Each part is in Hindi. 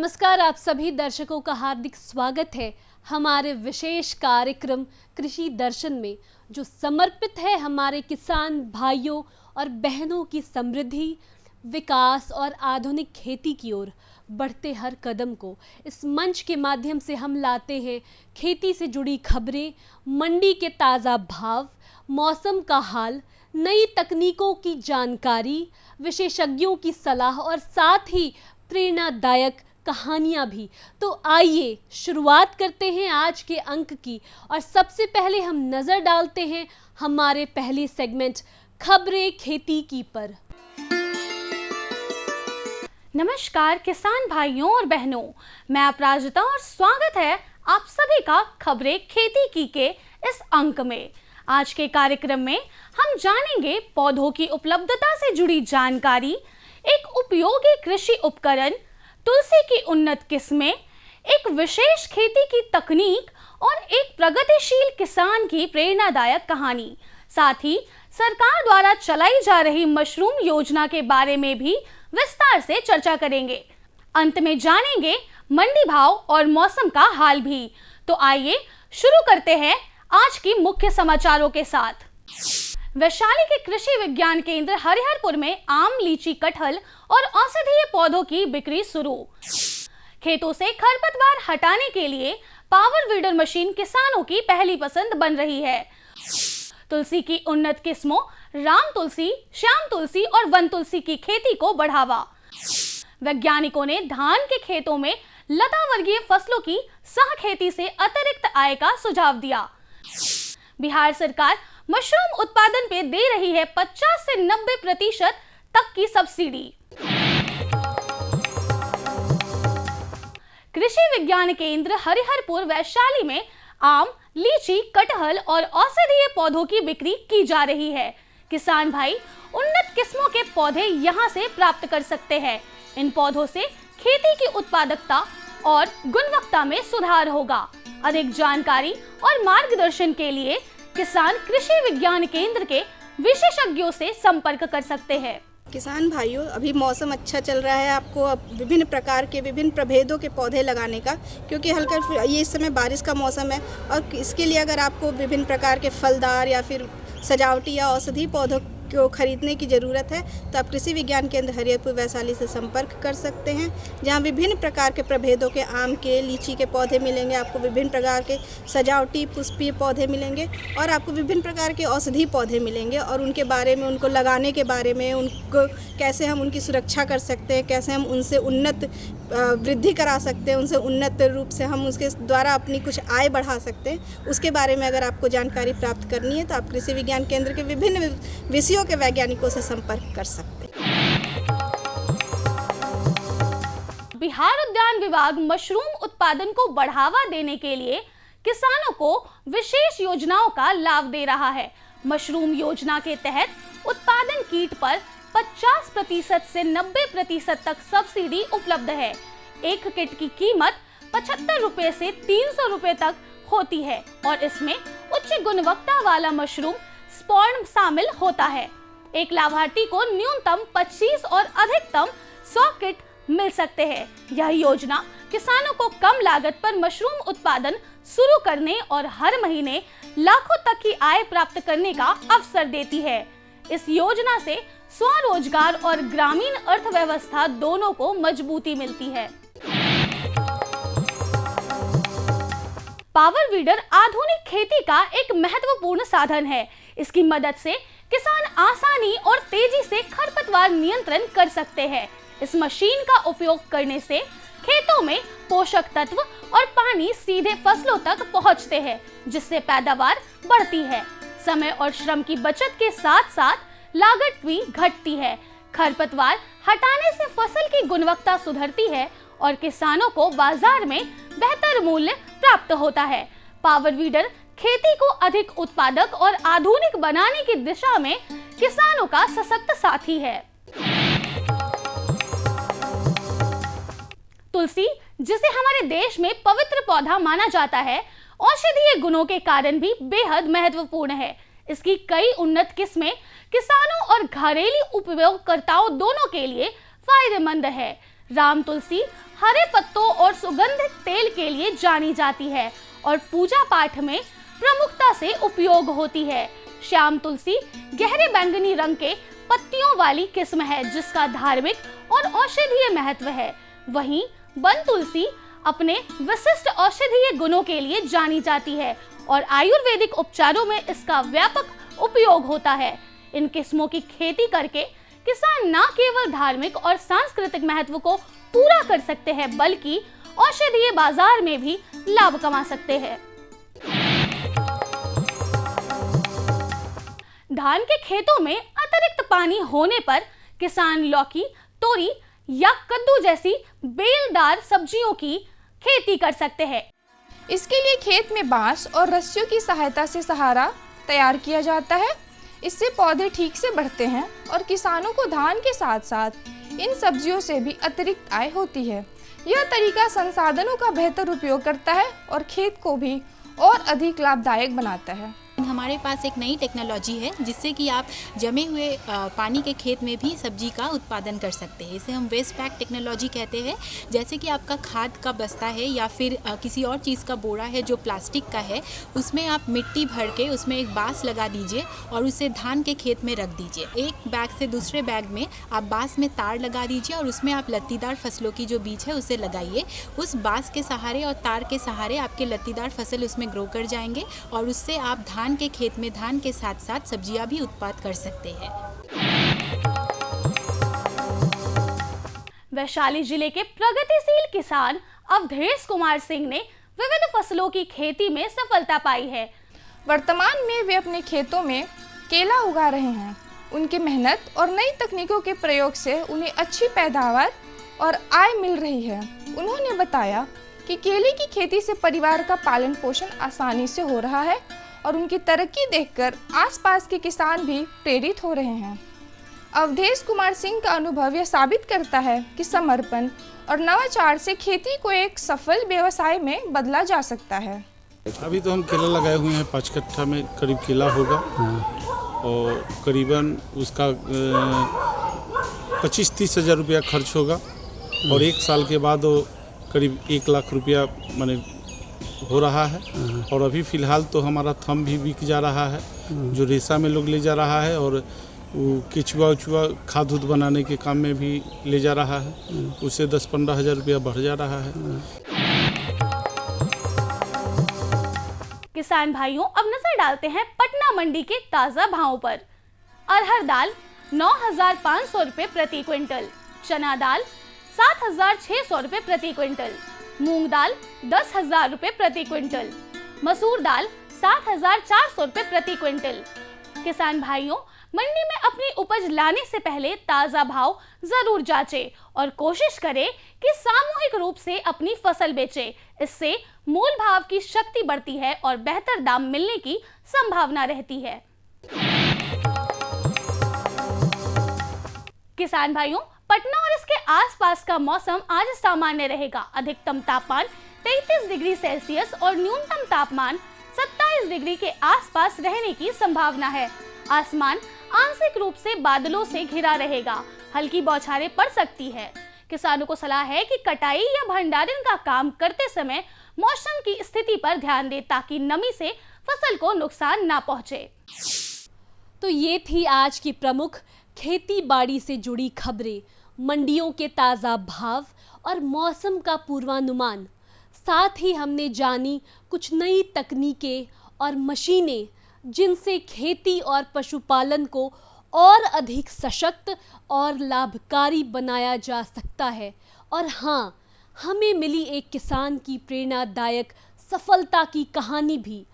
नमस्कार, आप सभी दर्शकों का हार्दिक स्वागत है हमारे विशेष कार्यक्रम कृषि दर्शन में, जो समर्पित है हमारे किसान भाइयों और बहनों की समृद्धि, विकास और आधुनिक खेती की ओर बढ़ते हर कदम को। इस मंच के माध्यम से हम लाते हैं खेती से जुड़ी खबरें, मंडी के ताज़ा भाव, मौसम का हाल, नई तकनीकों की जानकारी, विशेषज्ञों की सलाह और साथ ही प्रेरणादायक कहानियाँ भी। तो आइए शुरुआत करते हैं आज के अंक की, और सबसे पहले हम नज़र डालते हैं हमारे पहले सेगमेंट खबरें खेती की पर। नमस्कार किसान भाइयों और बहनों, मैं अपराजिता और स्वागत है आप सभी का खबरें खेती की के इस अंक में। आज के कार्यक्रम में हम जानेंगे पौधों की उपलब्धता से जुड़ी जानकारी, एक उपयोगी कृषि उपकरण, तुलसी की उन्नत किस्में, एक विशेष खेती की तकनीक और एक प्रगतिशील किसान की प्रेरणादायक कहानी। साथ ही सरकार द्वारा चलाई जा रही मशरूम योजना के बारे में भी विस्तार से चर्चा करेंगे। अंत में जानेंगे मंडी भाव और मौसम का हाल भी। तो आइए शुरू करते हैं आज की मुख्य समाचारों के साथ। वैशाली के कृषि विज्ञान केंद्र हरिहरपुर में आम, लीची, कटहल और औषधीय पौधों की बिक्री शुरू। खेतों से खरपतवार हटाने के लिए पावर वीडर मशीन किसानों की पहली पसंद बन रही है। तुलसी की उन्नत किस्मों राम तुलसी, श्याम तुलसी और वन तुलसी की खेती को बढ़ावा। वैज्ञानिकों ने धान के खेतों में लता वर्गीय फसलों की सह खेती से अतिरिक्त आय का सुझाव दिया। बिहार सरकार मशरूम उत्पादन पे दे रही है 50 से 90% तक की सब्सिडी। कृषि विज्ञान केंद्र हरिहरपुर वैशाली में आम, लीची, कटहल और औषधीय पौधों की बिक्री की जा रही है। किसान भाई उन्नत किस्मों के पौधे यहां से प्राप्त कर सकते हैं। इन पौधों से खेती की उत्पादकता और गुणवत्ता में सुधार होगा। अधिक जानकारी और मार्गदर्शन के लिए किसान कृषि विज्ञान केंद्र के विशेषज्ञों से संपर्क कर सकते हैं। किसान भाइयों, अभी मौसम अच्छा चल रहा है, आपको अब विभिन्न प्रकार के विभिन्न प्रभेदों के पौधे लगाने का, क्योंकि हल्का ये इस समय बारिश का मौसम है। और इसके लिए अगर आपको विभिन्न प्रकार के फलदार या फिर सजावटी या औषधि पौधों को खरीदने की ज़रूरत है, तो आप कृषि विज्ञान केंद्र हरिहरपुर वैशाली से संपर्क कर सकते हैं, जहां विभिन्न प्रकार के प्रभेदों के आम के, लीची के पौधे मिलेंगे। आपको विभिन्न प्रकार के सजावटी पुष्पीय पौधे मिलेंगे और आपको विभिन्न प्रकार के औषधि पौधे मिलेंगे। और उनके बारे में, उनको लगाने के बारे में, उनको कैसे हम उनकी सुरक्षा कर सकते हैं, कैसे हम उनसे उन्नत वृद्धि करा सकते हैं, उनसे उन्नत रूप से हम उसके द्वारा अपनी कुछ आय बढ़ा सकते हैं, उसके बारे में अगर आपको जानकारी प्राप्त करनी है तो आप कृषि विज्ञान केंद्र के विभिन्न विषयों के वैज्ञानिकों से संपर्क कर सकते हैं। बिहार उद्यान विभाग मशरूम उत्पादन को बढ़ावा देने के लिए किसानों को विशेष योजनाओं का लाभ दे रहा है। मशरूम योजना के तहत उत्पादन कीट पर 50% से 90% तक सब्सिडी उपलब्ध है। एक किट की कीमत 75 रुपए से 300 रुपए तक होती है और इसमें उच्च गुणवत्ता वाला मशरूम स्पॉर्म शामिल होता है। एक लाभार्थी को न्यूनतम 25 और अधिकतम 100 किट मिल सकते हैं। यह योजना किसानों को कम लागत पर मशरूम उत्पादन शुरू करने और हर महीने लाखों तक की आय प्राप्त करने का अवसर देती है। इस योजना से स्वरोजगार और ग्रामीण अर्थव्यवस्था दोनों को मजबूती मिलती है। पावर वीडर आधुनिक खेती का एक महत्वपूर्ण साधन है। इसकी मदद से किसान आसानी और तेजी से खरपतवार नियंत्रण कर सकते हैं। इस मशीन का उपयोग करने से खेतों में पोषक तत्व और पानी सीधे फसलों तक पहुंचते हैं, जिससे पैदावार बढ़ती है। समय और श्रम की बचत के साथ साथ लागत भी घटती है। खरपतवार हटाने से फसल की गुणवत्ता सुधरती है और किसानों को बाजार में बेहतर मूल्य प्राप्त होता है। पावर वीडर खेती को अधिक उत्पादक और आधुनिक बनाने की दिशा में किसानों का सशक्त साथी है। तुलसी, जिसे हमारे देश में पवित्र पौधा माना जाता है, औषधीय गुणों के कारण भी बेहद महत्वपूर्ण है। इसकी कई उन्नत किस्में किसानों और घरेलू उपयोगकर्ताओं दोनों के लिए फायदेमंद है। राम तुलसी हरे पत्तों और सुगंधित तेल के लिए जानी जाती है और पूजा पाठ में प्रमुखता से उपयोग होती है। श्याम तुलसी गहरे बैंगनी रंग के पत्तियों वाली किस्म है जिसका धार्मिक और औषधीय महत्व है। वहीं वन तुलसी अपने विशिष्ट औषधीय गुणों के लिए जानी जाती है और आयुर्वेदिक उपचारों में इसका व्यापक उपयोग होता है। इन किस्मों की खेती करके किसान न केवल धार्मिक और सांस्कृतिक महत्व को पूरा कर सकते हैं बल्कि औषधीय बाजार में भी लाभ कमा सकते हैं। धान के खेतों में अतिरिक्त पानी होने पर किसान लौकी, तोरी या कद्दू जैसी बेलदार सब्जियों की खेती कर सकते हैं। इसके लिए खेत में बांस और रस्सियों की सहायता से सहारा तैयार किया जाता है। इससे पौधे ठीक से बढ़ते हैं और किसानों को धान के साथ साथ इन सब्जियों से भी अतिरिक्त आय होती है। यह तरीका संसाधनों का बेहतर उपयोग करता है और खेत को भी और अधिक लाभदायक बनाता है। हमारे पास एक नई टेक्नोलॉजी है जिससे कि आप जमे हुए पानी के खेत में भी सब्जी का उत्पादन कर सकते हैं। इसे हम वेस्ट पैक टेक्नोलॉजी कहते हैं। जैसे कि आपका खाद का बस्ता है या फिर किसी और चीज़ का बोरा है जो प्लास्टिक का है, उसमें आप मिट्टी भर के उसमें एक बांस लगा दीजिए और उसे धान के खेत में रख दीजिए। एक बैग से दूसरे बैग में आप बांस में तार लगा दीजिए और उसमें आप लत्तीदार फसलों की जो बीज है उसे लगाइए। उस बांस के सहारे और तार के सहारे आपके लत्तीदार फसल उसमें ग्रो कर जाएंगे और उससे आप धान के खेत में धान के साथ साथ सब्जियां भी उत्पाद कर सकते हैं। वैशाली जिले के प्रगतिशील किसान अवधेश कुमार सिंह ने विविध फसलों की खेती में सफलता पाई है। वर्तमान में वे अपने खेतों में केला उगा रहे हैं। उनकी मेहनत और नई तकनीकों के प्रयोग से उन्हें अच्छी पैदावार और आय मिल रही है। उन्होंने बताया कि केले की खेती से परिवार का पालन पोषण आसानी से हो रहा है और उनकी तरक्की देखकर आसपास के किसान भी प्रेरित हो रहे हैं। अवधेश कुमार सिंह का अनुभव यह साबित करता है कि समर्पण और नवाचार से खेती को एक सफल व्यवसाय में बदला जा सकता है। अभी तो हम केला लगाए हुए हैं, 5 कट्ठा में करीब केला होगा और करीबन उसका 25-30 हज़ार रुपया खर्च होगा और 1 साल के बाद वो करीब 1 लाख रुपया माने हो रहा है। और अभी फ़िलहाल तो हमारा थम भी बिक जा रहा है जो रेशा में लोग ले जा रहा है और वो केचुआ उचुआ खाद उद बनाने के काम में भी ले जा रहा है। उससे 10-15 हज़ार रुपया बढ़ जा रहा है। किसान भाइयों, अब नजर डालते हैं पटना मंडी के ताजा भावों पर। अरहर दाल 9,500 रुपये प्रति क्विंटल, चना दाल 7,600 रुपये प्रति क्विंटल, मूंग दाल 10,000 रुपये प्रति क्विंटल, मसूर दाल 7,400 रुपये प्रति क्विंटल। किसान भाइयों, मंडी में अपनी उपज लाने से पहले ताज़ा भाव जरूर जांचें और कोशिश करें कि सामूहिक रूप से अपनी फसल बेचें। इससे मूल भाव की शक्ति बढ़ती है और बेहतर दाम मिलने की संभावना रहती है। किसान भाइयों, पटना और इसके आसपास का मौसम आज सामान्य रहेगा। अधिकतम तापमान 33 डिग्री सेल्सियस और न्यूनतम तापमान 27 डिग्री के आसपास रहने की संभावना है। आसमान आंशिक रूप से बादलों से घिरा रहेगा। हल्की बौछारें पड़ सकती है। किसानों को सलाह है कि कटाई या भंडारण का काम करते समय मौसम की स्थिति पर ध्यान दें ताकि नमी से फसल को नुकसान ना पहुंचे। तो ये थी आज की प्रमुख खेती बाड़ी से जुड़ी खबरें, मंडियों के ताज़ा भाव और मौसम का पूर्वानुमान। साथ ही हमने जानी कुछ नई तकनीकें और मशीनें जिनसे खेती और पशुपालन को और अधिक सशक्त और लाभकारी बनाया जा सकता है। और हाँ, हमें मिली एक किसान की प्रेरणादायक सफलता की कहानी भी,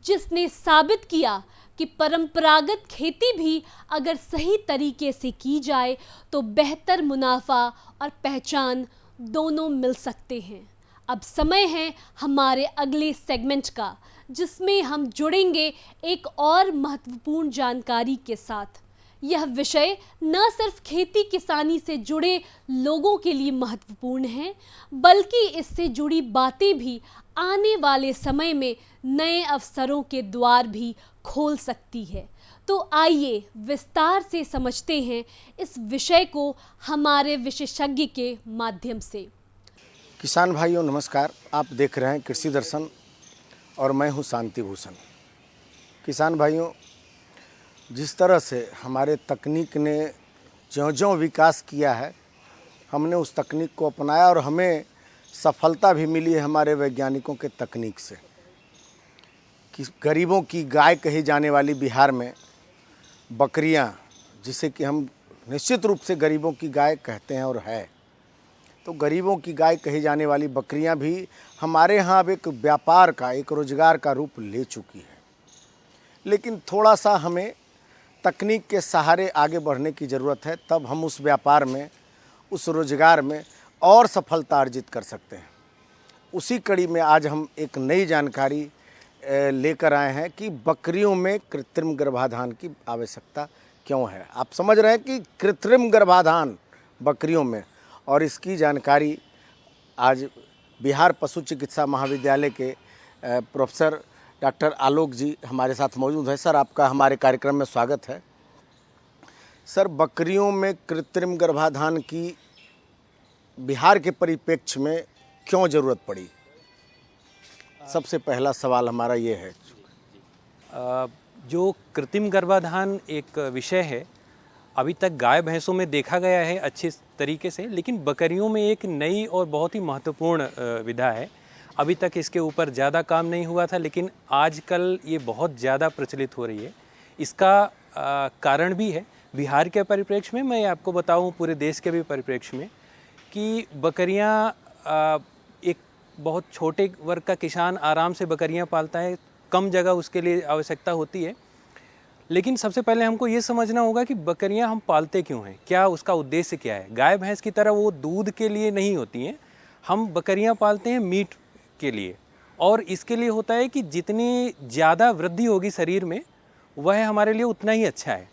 जिसने साबित किया कि परंपरागत खेती भी अगर सही तरीके से की जाए तो बेहतर मुनाफा और पहचान दोनों मिल सकते हैं। अब समय है हमारे अगले सेगमेंट का, जिसमें हम जुड़ेंगे एक और महत्वपूर्ण जानकारी के साथ। यह विषय न सिर्फ खेती किसानी से जुड़े लोगों के लिए महत्वपूर्ण है, बल्कि इससे जुड़ी बातें भी आने वाले समय में नए अवसरों के द्वार भी खोल सकती है। तो आइए विस्तार से समझते हैं इस विषय को हमारे विशेषज्ञ के माध्यम से। किसान भाइयों नमस्कार। आप देख रहे हैं कृषि दर्शन और मैं हूं शांति भूषण। किसान भाइयों, जिस तरह से हमारे तकनीक ने ज्यों-ज्यों विकास किया है, हमने उस तकनीक को अपनाया और हमें सफलता भी मिली है हमारे वैज्ञानिकों के तकनीक से कि गरीबों की गाय कही जाने वाली बिहार में बकरियां, जिसे कि हम निश्चित रूप से गरीबों की गाय कहते हैं और है, तो गरीबों की गाय कही जाने वाली बकरियां भी हमारे यहाँ अब एक व्यापार का, एक रोजगार का रूप ले चुकी है। लेकिन थोड़ा सा हमें तकनीक के सहारे आगे बढ़ने की ज़रूरत है, तब हम उस व्यापार में, उस रोजगार में और सफलता अर्जित कर सकते हैं। उसी कड़ी में आज हम एक नई जानकारी लेकर आए हैं कि बकरियों में कृत्रिम गर्भाधान की आवश्यकता क्यों है। आप समझ रहे हैं कि कृत्रिम गर्भाधान बकरियों में, और इसकी जानकारी आज बिहार पशु चिकित्सा महाविद्यालय के प्रोफेसर डॉक्टर आलोक जी हमारे साथ मौजूद है। सर, आपका हमारे कार्यक्रम में स्वागत है। सर, बकरियों में कृत्रिम गर्भाधान की बिहार के परिप्रेक्ष्य में क्यों ज़रूरत पड़ी? सबसे पहला सवाल हमारा ये है। जो कृत्रिम गर्भाधान एक विषय है, अभी तक गाय भैंसों में देखा गया है अच्छे तरीके से, लेकिन बकरियों में एक नई और बहुत ही महत्वपूर्ण विधा है। अभी तक इसके ऊपर ज़्यादा काम नहीं हुआ था, लेकिन आजकल ये बहुत ज़्यादा प्रचलित हो रही है। इसका कारण भी है बिहार के परिप्रेक्ष्य में, मैं आपको बताऊं पूरे देश के भी परिप्रेक्ष्य में, कि बकरियां एक बहुत छोटे वर्ग का किसान आराम से बकरियां पालता है, कम जगह उसके लिए आवश्यकता होती है। लेकिन सबसे पहले हमको ये समझना होगा कि बकरियां हम पालते क्यों हैं, क्या उसका उद्देश्य क्या है। गाय भैंस की तरह वो दूध के लिए नहीं होती हैं, हम बकरियां पालते हैं मीट के लिए, और इसके लिए होता है कि जितनी ज़्यादा वृद्धि होगी शरीर में, वह हमारे लिए उतना ही अच्छा है।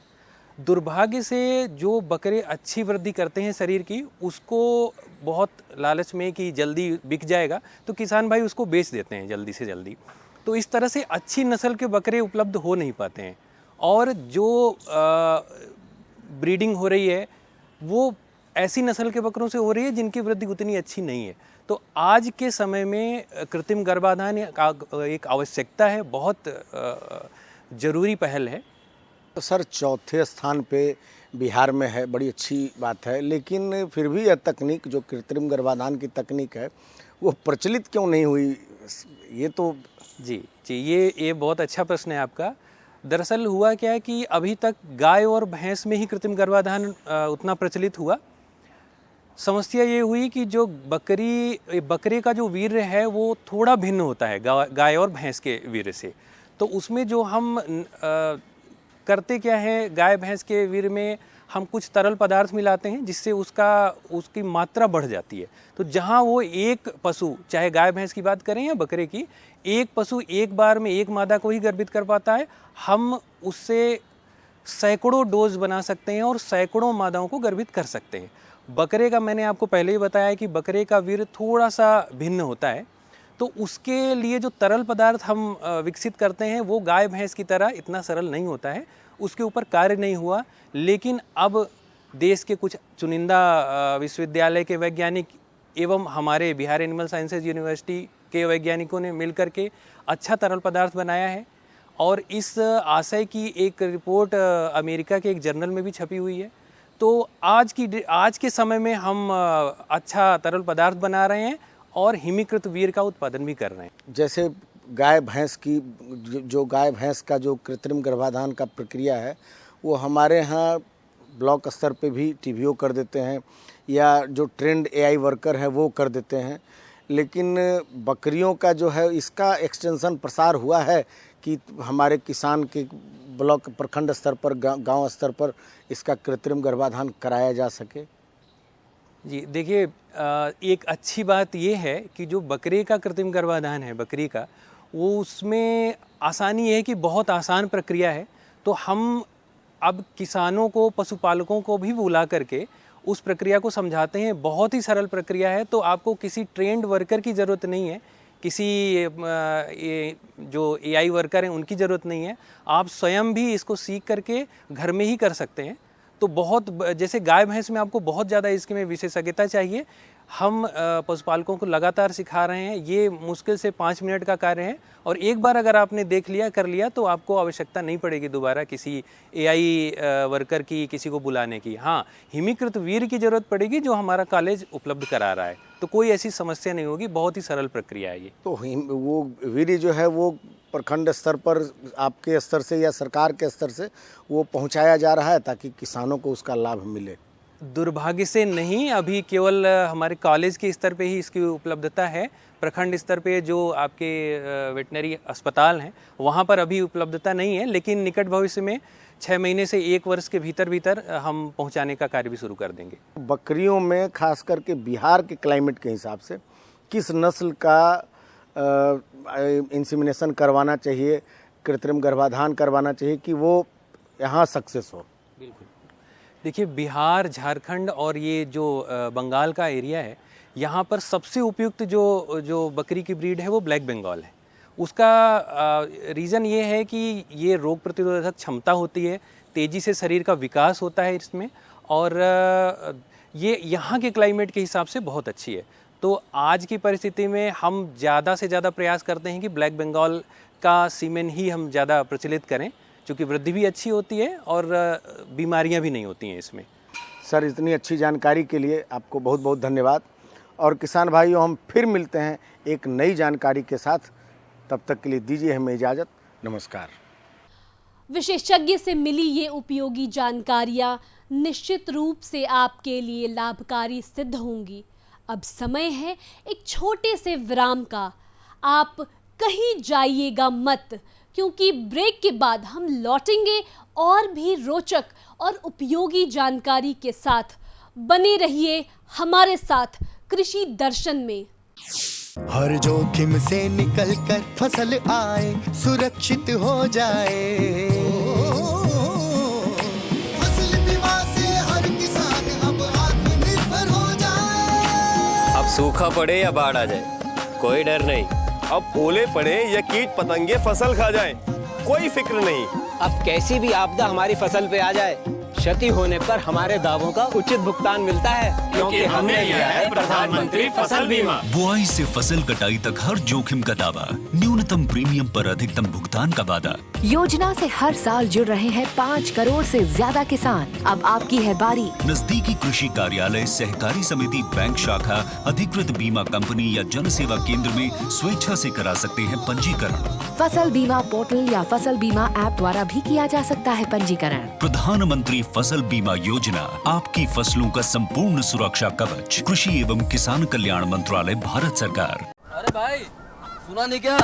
दुर्भाग्य से जो बकरे अच्छी वृद्धि करते हैं शरीर की, उसको बहुत लालच में कि जल्दी बिक जाएगा, तो किसान भाई उसको बेच देते हैं जल्दी से जल्दी। तो इस तरह से अच्छी नस्ल के बकरे उपलब्ध हो नहीं पाते हैं, और जो ब्रीडिंग हो रही है वो ऐसी नस्ल के बकरों से हो रही है जिनकी वृद्धि उतनी अच्छी नहीं है। तो आज के समय में कृत्रिम गर्भाधान एक आवश्यकता है, बहुत ज़रूरी पहल है। तो सर, चौथे स्थान पे बिहार में है, बड़ी अच्छी बात है, लेकिन फिर भी यह तकनीक जो कृत्रिम गर्भाधान की तकनीक है वो प्रचलित क्यों नहीं हुई? ये तो जी, ये बहुत अच्छा प्रश्न है आपका। दरअसल हुआ क्या है कि अभी तक गाय और भैंस में ही कृत्रिम गर्भाधान उतना प्रचलित हुआ। समस्या ये हुई कि जो बकरे का जो वीर्य है वो थोड़ा भिन्न होता है गाय और भैंस के वीर्य से। तो उसमें जो हम करते क्या है, गाय भैंस के वीर्य में हम कुछ तरल पदार्थ मिलाते हैं जिससे उसकी मात्रा बढ़ जाती है। तो जहाँ वो एक पशु, चाहे गाय भैंस की बात करें या बकरे की, एक पशु एक बार में एक मादा को ही गर्भित कर पाता है, हम उससे सैकड़ों डोज बना सकते हैं और सैकड़ों मादाओं को गर्भित कर सकते हैं। बकरे का मैंने आपको पहले ही बताया कि बकरे का वीर्य थोड़ा सा भिन्न होता है, तो उसके लिए जो तरल पदार्थ हम विकसित करते हैं वो गाय भैंस की तरह इतना सरल नहीं होता है, उसके ऊपर कार्य नहीं हुआ। लेकिन अब देश के कुछ चुनिंदा विश्वविद्यालय के वैज्ञानिक एवं हमारे बिहार एनिमल साइंसेज यूनिवर्सिटी के वैज्ञानिकों ने मिलकर के अच्छा तरल पदार्थ बनाया है, और इस आशय की एक रिपोर्ट अमेरिका के एक जर्नल में भी छपी हुई है। तो आज के समय में हम अच्छा तरल पदार्थ बना रहे हैं और हिमीकृत वीर्य का उत्पादन भी कर रहे हैं। जैसे गाय भैंस की जो गाय भैंस का जो कृत्रिम गर्भाधान का प्रक्रिया है वो हमारे यहाँ ब्लॉक स्तर पे भी टीवीओ कर देते हैं, या जो ट्रेंड एआई वर्कर है वो कर देते हैं, लेकिन बकरियों का जो है इसका एक्सटेंशन प्रसार हुआ है कि हमारे किसान के ब्लॉक प्रखंड स्तर पर, गांव स्तर पर इसका कृत्रिम गर्भाधान कराया जा सके? जी देखिए, एक अच्छी बात ये है कि जो बकरे का कृत्रिम गर्भाधान है, बकरी का, वो उसमें आसानी ये है कि बहुत आसान प्रक्रिया है। तो हम अब किसानों को, पशुपालकों को भी बुला करके उस प्रक्रिया को समझाते हैं। बहुत ही सरल प्रक्रिया है, तो आपको किसी ट्रेंड वर्कर की ज़रूरत नहीं है, किसी ये जो एआई वर्कर हैं उनकी ज़रूरत नहीं है। आप स्वयं भी इसको सीख करके घर में ही कर सकते हैं। तो बहुत, जैसे गाय भैंस में आपको बहुत ज़्यादा इसके में विशेषज्ञता चाहिए, हम पशुपालकों को लगातार सिखा रहे हैं। ये मुश्किल से 5 मिनट का कार्य है और एक बार अगर आपने देख लिया, कर लिया, तो आपको आवश्यकता नहीं पड़ेगी दोबारा किसी एआई वर्कर की, किसी को बुलाने की। हाँ, हिमीकृत वीर की ज़रूरत पड़ेगी जो हमारा कॉलेज उपलब्ध करा रहा है, तो कोई ऐसी समस्या नहीं होगी। बहुत ही सरल प्रक्रिया है ये। तो वो वीर जो है वो प्रखंड स्तर पर आपके स्तर से या सरकार के स्तर से वो पहुंचाया जा रहा है ताकि किसानों को उसका लाभ मिले? दुर्भाग्य से नहीं, अभी केवल हमारे कॉलेज के स्तर पे ही इसकी उपलब्धता है। प्रखंड स्तर पे जो आपके वेटनरी अस्पताल हैं वहाँ पर अभी उपलब्धता नहीं है, लेकिन निकट भविष्य में 6 महीने से 1 वर्ष के भीतर हम पहुँचाने का कार्य भी शुरू कर देंगे। बकरियों में खास करके बिहार के क्लाइमेट के हिसाब से किस नस्ल का इंसेमिनेशन करवाना चाहिए, कृत्रिम गर्भाधान करवाना चाहिए कि वो यहाँ सक्सेस हो? बिल्कुल, देखिए बिहार, झारखंड और ये जो बंगाल का एरिया है, यहाँ पर सबसे उपयुक्त जो बकरी की ब्रीड है वो ब्लैक बंगाल है। उसका रीज़न ये है कि ये रोग प्रतिरोधक क्षमता होती है, तेज़ी से शरीर का विकास होता है इसमें, और ये यहाँ के क्लाइमेट के हिसाब से बहुत अच्छी है। तो आज की परिस्थिति में हम ज़्यादा से ज़्यादा प्रयास करते हैं कि ब्लैक बंगाल का सीमेन ही हम ज़्यादा प्रचलित करें, क्योंकि वृद्धि भी अच्छी होती है और बीमारियां भी नहीं होती हैं इसमें। सर, इतनी अच्छी जानकारी के लिए आपको बहुत बहुत धन्यवाद। और किसान भाइयों, हम फिर मिलते हैं एक नई जानकारी के साथ। तब तक के लिए दीजिए हमें इजाज़त। नमस्कार। विशेषज्ञ से मिली ये उपयोगी जानकारियां निश्चित रूप से आपके लिए लाभकारी सिद्ध होंगी। अब समय है एक छोटे से विराम का। आप कहीं जाइएगा मत, क्योंकि ब्रेक के बाद हम लौटेंगे और भी रोचक और उपयोगी जानकारी के साथ। बने रहिए हमारे साथ कृषि दर्शन में। हर जोखिम से निकल कर फसल आए, सुरक्षित हो जाए। फसल बीमा से हर किसान अब आत्मनिर्भर हो जाए। अब सूखा पड़े या बाढ़ आ जाए, कोई डर नहीं। अब ओले पड़े या कीट पतंगे फसल खा जाए, कोई फिक्र नहीं। अब कैसी भी आपदा हमारी फसल पे आ जाए, क्षति होने पर हमारे दावों का उचित भुगतान मिलता है, क्योंकि हमने लिया है प्रधानमंत्री फसल बीमा। बुआई से फसल कटाई तक हर जोखिम का दावा, न्यूनतम प्रीमियम पर अधिकतम भुगतान का वादा। योजना से हर साल जुड़ रहे हैं 5 करोड़ से ज्यादा किसान। अब आपकी है बारी। नजदीकी कृषि कार्यालय, सहकारी समिति, बैंक शाखा, अधिकृत बीमा कंपनी या जन सेवा केंद्र में स्वेच्छा से करा सकते हैं पंजीकरण। फसल बीमा पोर्टल या फसल बीमा ऐप द्वारा भी किया जा सकता है पंजीकरण। प्रधानमंत्री फसल बीमा योजना, आपकी फसलों का संपूर्ण सुरक्षा कवच। कृषि एवं किसान कल्याण मंत्रालय, भारत सरकार। अरे भाई, सुना नहीं क्या?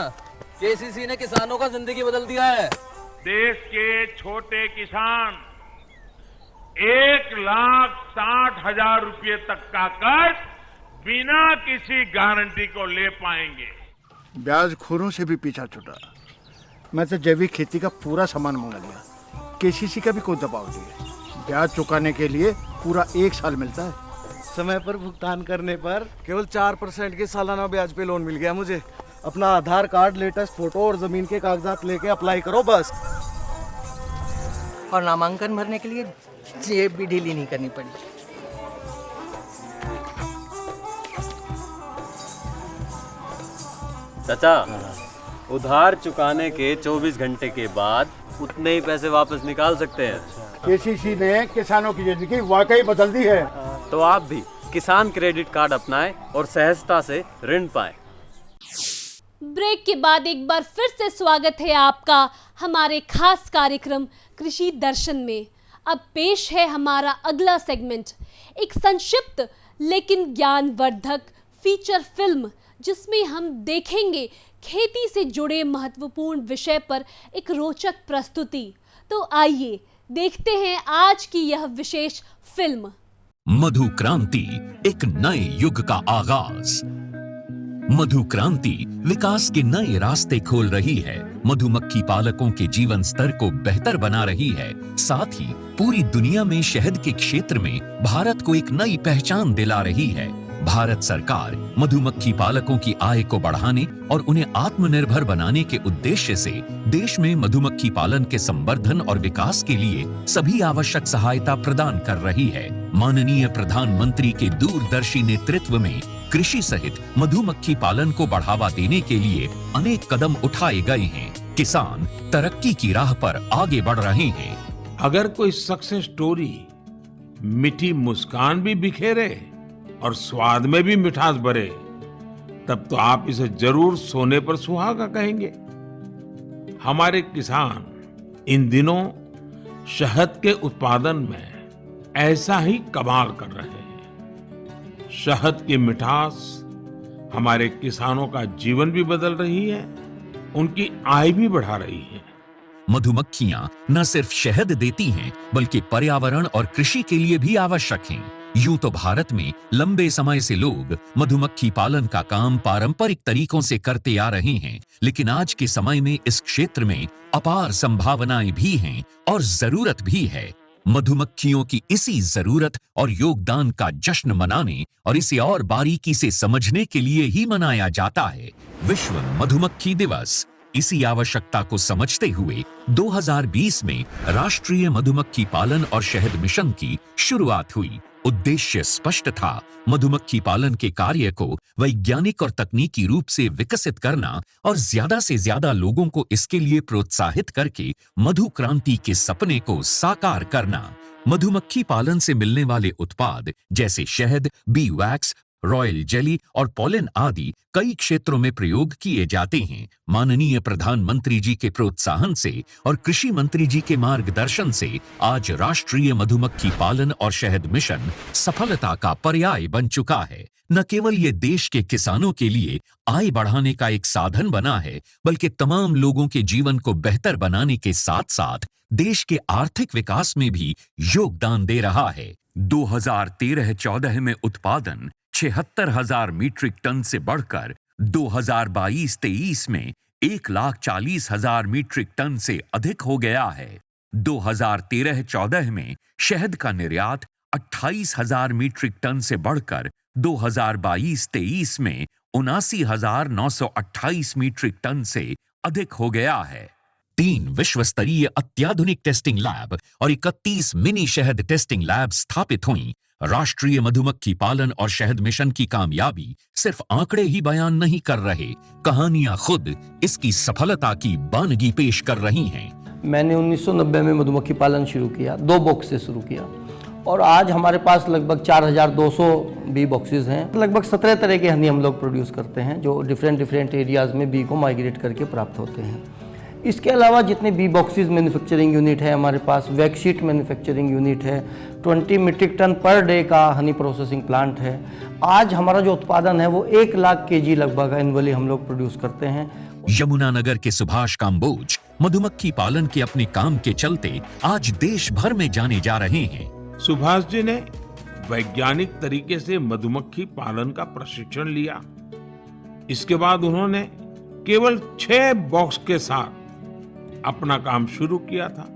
केसीसी ने किसानों का जिंदगी बदल दिया है। देश के छोटे किसान 1,60,000 रुपए तक का कर्ज बिना किसी गारंटी को ले पाएंगे। ब्याजखोरों से भी पीछा छूटा। मैं तो जैविक खेती का पूरा सामान मंगा लिया। केसीसी का भी कोई दबाव नहीं है। ब्याज चुकाने के लिए पूरा 1 साल मिलता है। समय पर भुगतान करने पर केवल 4% के सालाना ब्याज पे लोन मिल गया मुझे। अपना आधार कार्ड, लेटेस्ट फोटो और जमीन के कागजात लेके अप्लाई करो बस। और नामांकन भरने के लिए जेब भी ढीली नहीं करनी पड़ी। चाचा, उधार चुकाने के 24 घंटे के बाद उतने ही पैसे वापस निकाल सकते हैं। केसीसी ने किसानों की जिंदगी वाकई बदल दी है। तो आप भी किसान क्रेडिट कार्ड अपनाएं और सहजता से ऋण पाएं। ब्रेक के बाद एक बार फिर से स्वागत है आपका हमारे खास कार्यक्रम कृषि दर्शन में। अब पेश है हमारा अगला सेगमेंट, एक संक्षिप्त लेकिन ज्ञानवर्धक फीचर फिल्म, जिसमें हम देखेंगे खेती से जुड़े महत्वपूर्ण विषय पर एक रोचक प्रस्तुति। तो आइए देखते हैं आज की यह विशेष फिल्म। मधु क्रांति, एक नए युग का आगाज। मधु क्रांति विकास के नए रास्ते खोल रही है, मधुमक्खी पालकों के जीवन स्तर को बेहतर बना रही है, साथ ही पूरी दुनिया में शहद के क्षेत्र में भारत को एक नई पहचान दिला रही है। भारत सरकार मधुमक्खी पालकों की आय को बढ़ाने और उन्हें आत्मनिर्भर बनाने के उद्देश्य से देश में मधुमक्खी पालन के संवर्धन और विकास के लिए सभी आवश्यक सहायता प्रदान कर रही है। माननीय प्रधानमंत्री के दूरदर्शी नेतृत्व में कृषि सहित मधुमक्खी पालन को बढ़ावा देने के लिए अनेक कदम उठाए गए हैं। किसान तरक्की की राह पर आगे बढ़ रहे हैं। अगर कोई सक्सेस स्टोरी मीठी मुस्कान भी बिखेरे और स्वाद में भी मिठास भरे, तब तो आप इसे जरूर सोने पर सुहागा कहेंगे। हमारे किसान इन दिनों शहद के उत्पादन में ऐसा ही कमाल कर रहे हैं। शहद की मिठास हमारे किसानों का जीवन भी बदल रही है, उनकी आय भी बढ़ा रही है। मधुमक्खियां न सिर्फ शहद देती हैं, बल्कि पर्यावरण और कृषि के लिए भी आवश्यक हैं। यूं तो भारत में लंबे समय से लोग मधुमक्खी पालन का काम पारंपरिक तरीकों से करते आ रहे हैं, लेकिन आज के समय में इस क्षेत्र में अपार संभावनाएं भी हैं और जरूरत भी है। मधुमक्खियों की इसी जरूरत और योगदान का जश्न मनाने और इसे और बारीकी से समझने के लिए ही मनाया जाता है विश्व मधुमक्खी दिवस। इसी आवश्यकता को समझते हुए 2020 में राष्ट्रीय मधुमक्खी पालन और शहद मिशन की शुरुआत हुई। उद्देश्य स्पष्ट था, मधुमक्खी पालन के कार्य को वैज्ञानिक और तकनीकी रूप से विकसित करना और ज्यादा से ज्यादा लोगों को इसके लिए प्रोत्साहित करके मधु क्रांति के सपने को साकार करना। मधुमक्खी पालन से मिलने वाले उत्पाद जैसे शहद, बी वैक्स, रॉयल जेली और पॉलन आदि कई क्षेत्रों में प्रयोग किए जाते हैं। माननीय प्रधानमंत्री जी के प्रोत्साहन से और कृषि मंत्री जी के मार्गदर्शन से आज राष्ट्रीय मधुमक्खी पालन और शहद मिशन सफलता का पर्याय बन चुका है। न केवल ये देश के किसानों के लिए आय बढ़ाने का एक साधन बना है, बल्कि तमाम लोगों के जीवन को बेहतर बनाने के साथ साथ देश के आर्थिक विकास में भी योगदान दे रहा है। 2013-14 में उत्पादन 76,000 मीट्रिक टन से बढ़कर 2022-23 में 1,40,000 मीट्रिक टन से अधिक हो गया है। 2013-14 में शहद का निर्यात 28,000 मीट्रिक टन से बढ़कर 2022-23 में 79,928 मीट्रिक टन से अधिक हो गया है। 3 विश्व स्तरीय अत्याधुनिक टेस्टिंग लैब और 31 मिनी शहद टेस्टिंग लैब स्थापित हुई। राष्ट्रीय मधुमक्खी पालन और शहद मिशन की कामयाबी सिर्फ आंकड़े ही बयान नहीं कर रहे, कहानियां खुद इसकी सफलता की बानगी पेश कर रही हैं। मैंने 1990 में मधुमक्खी पालन शुरू किया, 2 बॉक्स से शुरू किया और आज हमारे पास लगभग 4,200 बी बॉक्सेस हैं। लगभग 17 तरह के हनी हम लोग प्रोड्यूस करते हैं, जो डिफरेंट एरियाज में बी को माइग्रेट करके प्राप्त होते हैं। इसके अलावा जितने बी बॉक्सेस मैन्युफैक्चरिंग यूनिट है हमारे पास, वैक्सीट मैन्युफैक्चरिंग यूनिट है, 20 मीट्रिक टन पर डे का हनी प्रोसेसिंग प्लांट है। आज हमारा जो उत्पादन है वो 1 लाख केजी लगभग एनुअली हम लोग प्रोड्यूस करते हैं। यमुनानगर के सुभाष काम्बोज मधुमक्खी पालन के अपने काम के चलते आज देश भर में जाने जा रहे हैं। सुभाष जी ने वैज्ञानिक तरीके से मधुमक्खी पालन का प्रशिक्षण लिया। इसके बाद उन्होंने केवल 6 बॉक्स के साथ अपना काम शुरू किया था।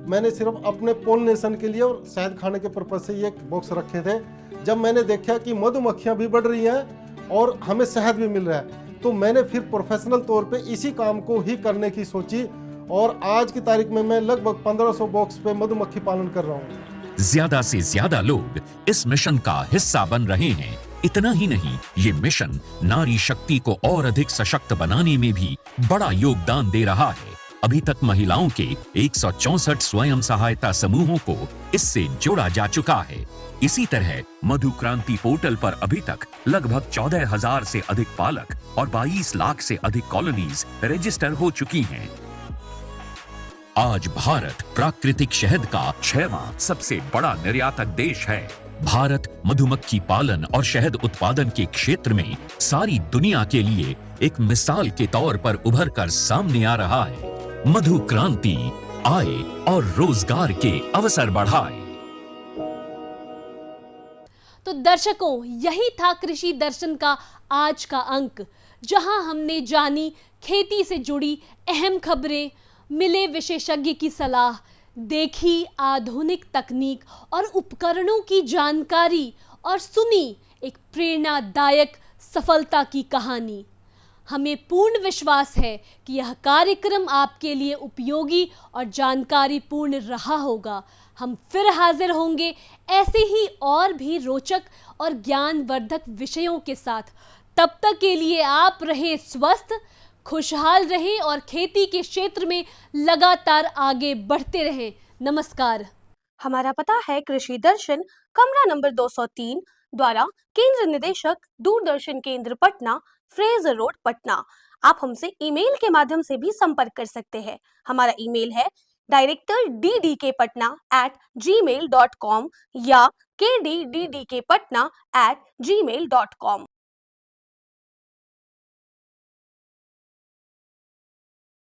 मैंने सिर्फ अपने पोलिनेशन के लिए और शहद खाने के पर्पज से ये बॉक्स रखे थे। जब मैंने देखा कि मधुमक्खियां भी बढ़ रही हैं और हमें शहद भी मिल रहा है, तो मैंने फिर प्रोफेशनल तौर पे इसी काम को ही करने की सोची और आज की तारीख में मैं लगभग 1500 बॉक्स पे मधुमक्खी पालन कर रहा हूँ। ज्यादा से ज्यादा लोग इस मिशन का हिस्सा बन रहे हैं। इतना ही नहीं, ये मिशन नारी शक्ति को और अधिक सशक्त बनाने में भी बड़ा योगदान दे रहा है। अभी तक महिलाओं के 164 स्वयं सहायता समूहों को इससे जोड़ा जा चुका है। इसी तरह मधु क्रांति पोर्टल पर अभी तक लगभग 14,000 से अधिक पालक और 22 लाख से अधिक कॉलोनीज रजिस्टर हो चुकी हैं। आज भारत प्राकृतिक शहद का 6वां सबसे बड़ा निर्यातक देश है। भारत मधुमक्खी पालन और शहद उत्पादन के क्षेत्र में सारी दुनिया के लिए एक मिसाल के तौर पर उभर कर सामने आ रहा है। मधु क्रांति आय और रोजगार के अवसर बढ़ाए। तो दर्शकों, यही था कृषि दर्शन का आज का अंक, जहां हमने जानी खेती से जुड़ी अहम खबरें, मिले विशेषज्ञ की सलाह, देखी आधुनिक तकनीक और उपकरणों की जानकारी और सुनी एक प्रेरणादायक सफलता की कहानी। हमें पूर्ण विश्वास है कि यह कार्यक्रम आपके लिए उपयोगी और जानकारीपूर्ण रहा होगा। हम फिर हाजिर होंगे ऐसे ही और भी रोचक और ज्ञानवर्धक विषयों के साथ। तब तक के लिए आप रहें स्वस्थ, खुशहाल रहें और खेती के क्षेत्र में लगातार आगे बढ़ते रहें। नमस्कार। हमारा पता है कृषि दर्शन, कमरा नंबर 203, द्वारा केंद्र निदेशक, दूरदर्शन केंद्र पटना, फ्रेजर रोड, पटना। आप हमसे ईमेल के माध्यम से भी संपर्क कर सकते हैं। हमारा ईमेल है directorddkpatna@gmail.com या kddkpatna@gmail.com।